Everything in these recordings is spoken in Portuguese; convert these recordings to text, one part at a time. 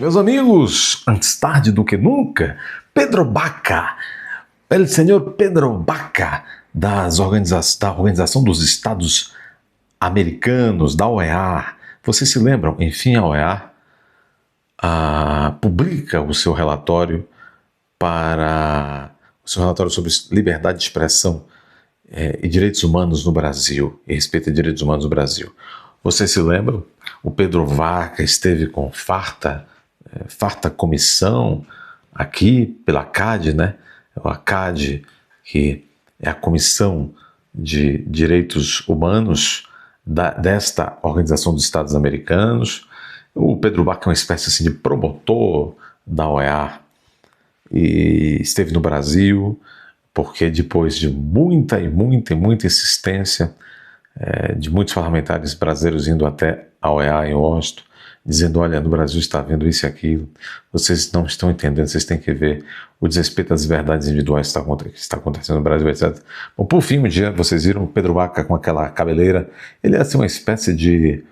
Meus amigos, antes tarde do que nunca, Pedro Baca, el senhor Pedro Baca, da Organização dos Estados Americanos, da OEA. Vocês se lembram? Enfim, a OEA publica o seu relatório sobre liberdade de expressão e direitos humanos no Brasil, e respeito a direitos humanos no Brasil. Vocês se lembram? O Pedro Baca esteve com farta comissão aqui pela CAD, né? A CAD, que é a Comissão de Direitos Humanos desta Organização dos Estados Americanos. O Pedro Baca é uma espécie assim, de promotor da OEA e esteve no Brasil, porque depois de muita insistência de muitos parlamentares brasileiros indo até a OEA em Washington, dizendo, olha, no Brasil está havendo isso e aquilo, vocês não estão entendendo, vocês têm que ver o desrespeito às liberdades individuais que está acontecendo no Brasil, etc. Bom, por fim, um dia vocês viram o Pedro Baca com aquela cabeleira, ele é assim, uma espécie de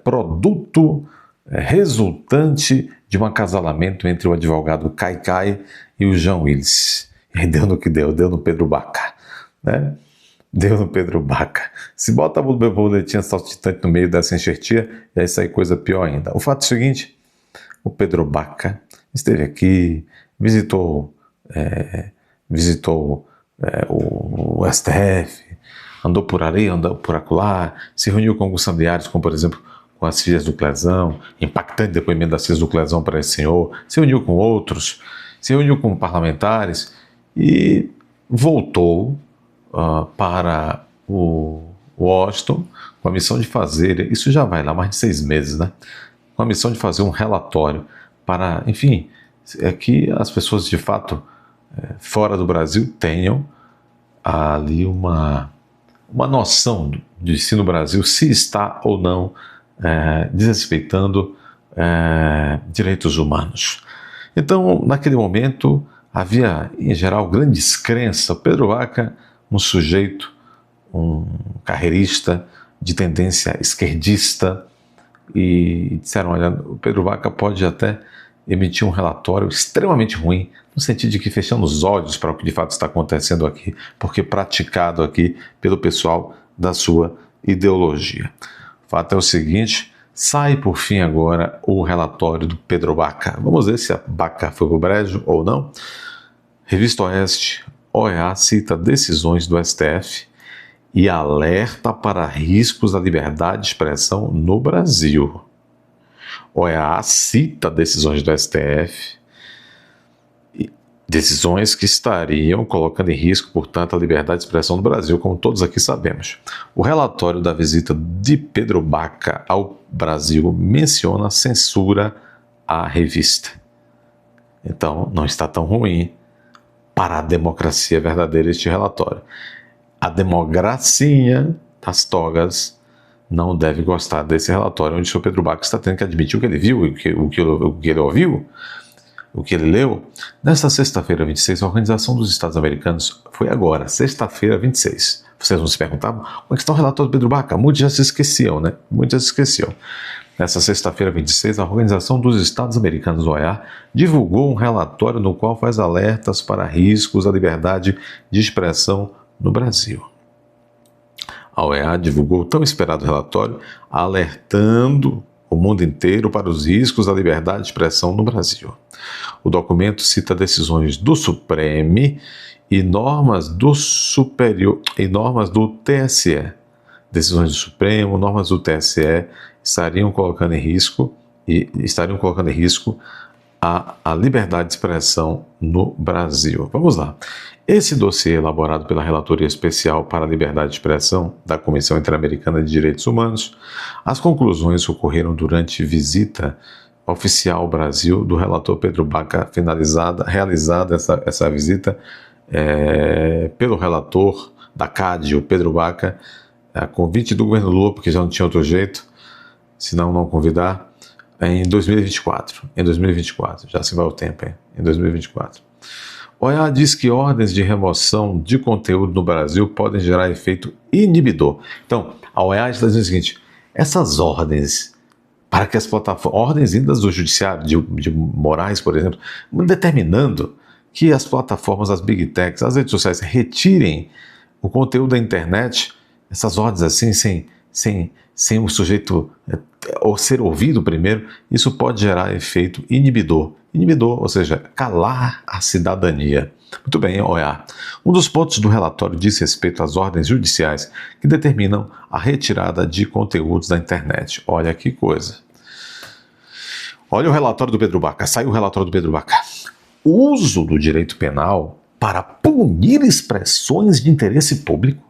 produto resultante de um acasalamento entre o advogado Caicai e o Jean Willis. E aí deu no que deu no Pedro Baca, né? Deu no Pedro Baca. Se bota a boletinha saltitante no meio dessa enxertia, e aí sai coisa pior ainda. O fato é o seguinte, o Pedro Baca esteve aqui, visitou o STF, andou por ali, andou por acolá, se reuniu com alguns familiares, como por exemplo com as filhas do Clezão, impactante depoimento das filhas do Clezão para esse senhor, se reuniu com outros, se reuniu com parlamentares e voltou para o Washington com a missão de fazer, isso já vai lá mais de 6 meses, né? Com a missão de fazer um relatório para, enfim, que as pessoas de fato fora do Brasil tenham ali uma noção de se no Brasil se está ou não desrespeitando direitos humanos. Então, naquele momento, havia, em geral, grande descrença. Pedro Baca, um sujeito, um carreirista de tendência esquerdista, e disseram, olha, o Pedro Baca pode até emitir um relatório extremamente ruim, no sentido de que fechamos os olhos para o que de fato está acontecendo aqui, porque praticado aqui pelo pessoal da sua ideologia. O fato é o seguinte, sai por fim agora o relatório do Pedro Baca. Vamos ver se a Baca foi pro brejo ou não. Revista Oeste, OEA cita decisões do STF e alerta para riscos à liberdade de expressão no Brasil. OEA cita decisões do STF, decisões que estariam colocando em risco, portanto, a liberdade de expressão no Brasil, como todos aqui sabemos. O relatório da visita de Pedro Baca ao Brasil menciona censura à revista. Então, não está tão ruim para a democracia verdadeira este relatório. A democracia das togas não deve gostar desse relatório, onde o Sr. Pedro Baca está tendo que admitir o que ele viu, o que ele ouviu, o que ele leu. Nesta sexta-feira 26, a Organização dos Estados Americanos, foi agora, sexta-feira 26. Vocês não se perguntavam como é que está o relatório do Pedro Baca? Muitos já se esqueciam, né? Muitos já se esqueciam. Nessa sexta-feira 26, a Organização dos Estados Americanos, OEA, divulgou um relatório no qual faz alertas para riscos à liberdade de expressão no Brasil. A OEA divulgou o tão esperado relatório, alertando o mundo inteiro para os riscos à liberdade de expressão no Brasil. O documento cita decisões do Supremo e normas do TSE. Decisões do Supremo, normas do TSE estariam colocando em risco a liberdade de expressão no Brasil. Vamos lá. Esse dossiê elaborado pela Relatoria Especial para a Liberdade de Expressão da Comissão Interamericana de Direitos Humanos, as conclusões ocorreram durante visita oficial ao Brasil do relator Pedro Baca, realizada essa visita pelo relator da CAD, o Pedro Baca, a convite do governo Lula, porque já não tinha outro jeito, senão não convidar, em 2024. Em 2024, já se vai o tempo, hein? Em 2024. OEA diz que ordens de remoção de conteúdo no Brasil podem gerar efeito inibidor. Então, a OEA está dizendo o seguinte, essas ordens para que as plataformas, ordens vindas do judiciário, de Moraes, por exemplo, determinando que as plataformas, as big techs, as redes sociais retirem o conteúdo da internet, essas ordens assim, sem o sujeito ou ser ouvido primeiro, isso pode gerar efeito inibidor. Inibidor, ou seja, calar a cidadania. Muito bem, OEA. Um dos pontos do relatório diz respeito às ordens judiciais que determinam a retirada de conteúdos da internet. Olha que coisa. Olha o relatório do Pedro Baca. Saiu o relatório do Pedro Baca. O uso do direito penal para punir expressões de interesse público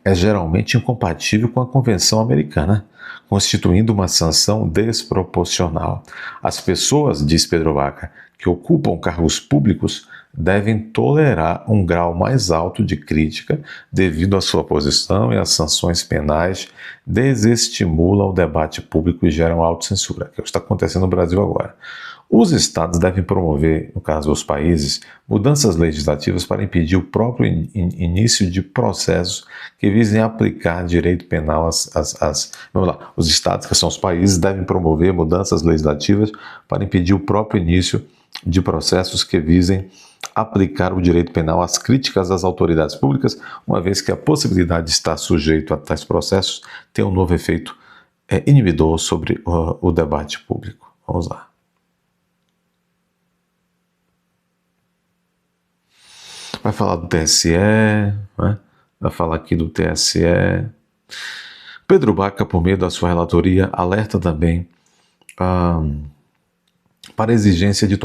é geralmente incompatível com a Convenção Americana, constituindo uma sanção desproporcional. As pessoas, diz Pedro Baca, que ocupam cargos públicos devem tolerar um grau mais alto de crítica devido à sua posição, e as sanções penais desestimulam o debate público e geram autocensura, que é o que está acontecendo no Brasil agora. Os estados devem promover, no caso dos países, mudanças legislativas para impedir o próprio início de processos que visem aplicar direito penal Vamos lá, os estados, que são os países, devem promover mudanças legislativas para impedir o próprio início de processos que visem aplicar o direito penal às críticas das autoridades públicas, uma vez que a possibilidade de estar sujeito a tais processos tem um novo efeito inibidor sobre o debate público. Vamos lá. Vai falar do TSE, né? Vai falar aqui do TSE. Pedro Baca, por meio da sua relatoria, alerta também para a exigência de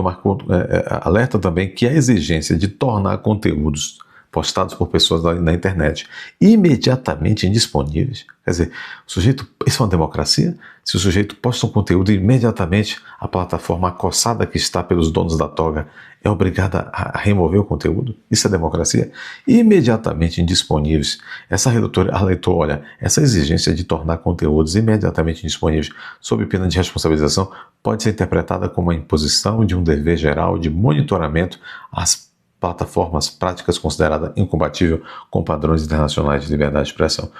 alerta também que a exigência de tornar conteúdos postados por pessoas na internet imediatamente indisponíveis. Quer dizer, o sujeito, isso é uma democracia? Se o sujeito posta um conteúdo, imediatamente a plataforma acossada que está pelos donos da toga é obrigada a remover o conteúdo? Isso é democracia? Imediatamente indisponíveis. Essa relatora alertou, olha, essa exigência de tornar conteúdos imediatamente indisponíveis sob pena de responsabilização pode ser interpretada como a imposição de um dever geral de monitoramento às plataformas, práticas consideradas incompatível com padrões internacionais de liberdade de expressão.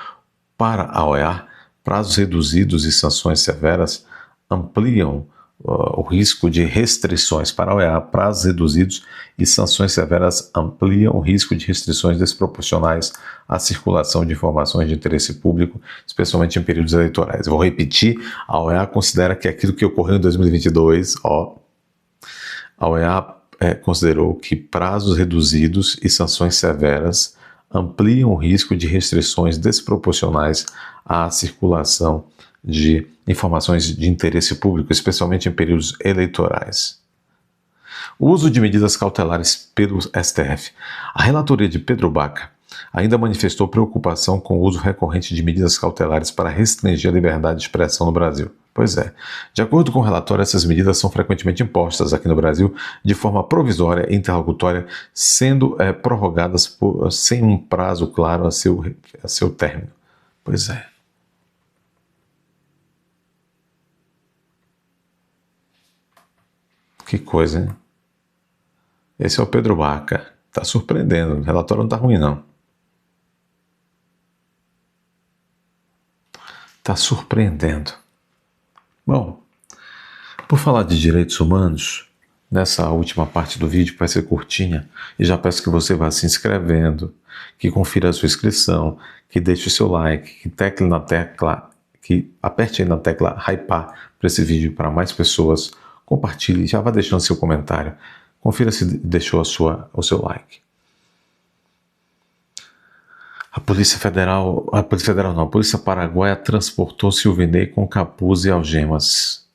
Para a OEA, prazos reduzidos e sanções severas ampliam o risco de restrições. Para a OEA, prazos reduzidos e sanções severas ampliam o risco de restrições desproporcionais à circulação de informações de interesse público, especialmente em períodos eleitorais. Eu vou repetir, a OEA considera que aquilo que ocorreu em 2022, a OEA considerou que prazos reduzidos e sanções severas ampliam o risco de restrições desproporcionais à circulação de informações de interesse público, especialmente em períodos eleitorais. O uso de medidas cautelares pelo STF. A relatoria de Pedro Baca ainda manifestou preocupação com o uso recorrente de medidas cautelares para restringir a liberdade de expressão no Brasil. Pois é, de acordo com o relatório, essas medidas são frequentemente impostas aqui no Brasil de forma provisória e interlocutória, sendo prorrogadas sem um prazo claro a seu término. Pois é. Que coisa, hein? Esse é o Pedro Baca. Tá surpreendendo, o relatório não tá ruim, não. Tá surpreendendo. Bom, por falar de direitos humanos, nessa última parte do vídeo, que vai ser curtinha, e já peço que você vá se inscrevendo, que confira a sua inscrição, que deixe o seu like, que tecle na tecla, que aperte aí na tecla hypar para esse vídeo para mais pessoas, compartilhe, já vá deixando seu comentário, confira se deixou o seu like. A Polícia Paraguaia transportou Silvinei com capuz e algemas.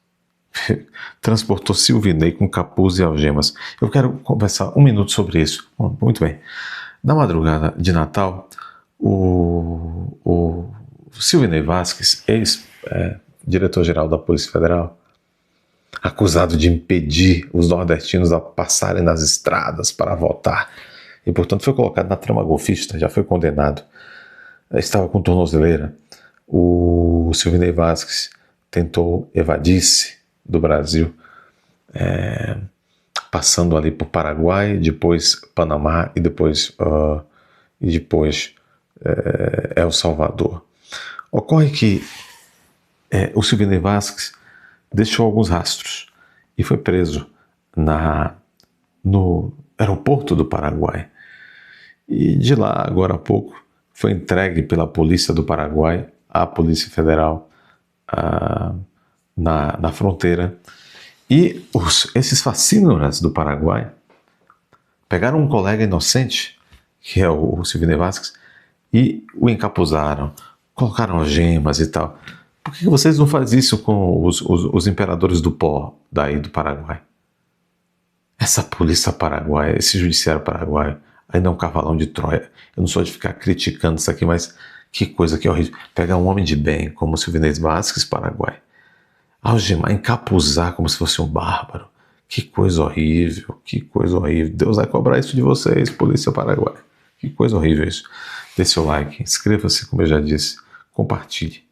Transportou Silvinei com capuz e algemas. Eu quero conversar um minuto sobre isso. Bom, muito bem. Na madrugada de Natal, o Silvinei Vasquez, ex-diretor-geral da Polícia Federal, acusado de impedir os nordestinos a passarem nas estradas para votar, e portanto foi colocado na trama golfista, já foi condenado, estava com tornozeleira. O Silvinei Vasquez tentou evadir-se do Brasil, passando ali por Paraguai, depois Panamá e depois El Salvador. Ocorre que o Silvinei Vasquez deixou alguns rastros e foi preso no aeroporto do Paraguai. E de lá, agora há pouco, foi entregue pela polícia do Paraguai à Polícia Federal na fronteira. E esses facínoras do Paraguai pegaram um colega inocente, que é o Silvinei Vasquez, e o encapuzaram, colocaram algemas e tal. Por que vocês não fazem isso com os imperadores do pó daí do Paraguai? Essa polícia paraguaia, esse judiciário paraguaio, ainda é um cavalão de Troia. Eu não sou de ficar criticando isso aqui, mas que coisa que horrível. Pegar um homem de bem como o Silvinei Vasquez, Paraguai, algemar, encapuzar como se fosse um bárbaro. Que coisa horrível, que coisa horrível. Deus vai cobrar isso de vocês, polícia paraguaia. Que coisa horrível isso. Dê seu like, inscreva-se, como eu já disse, compartilhe.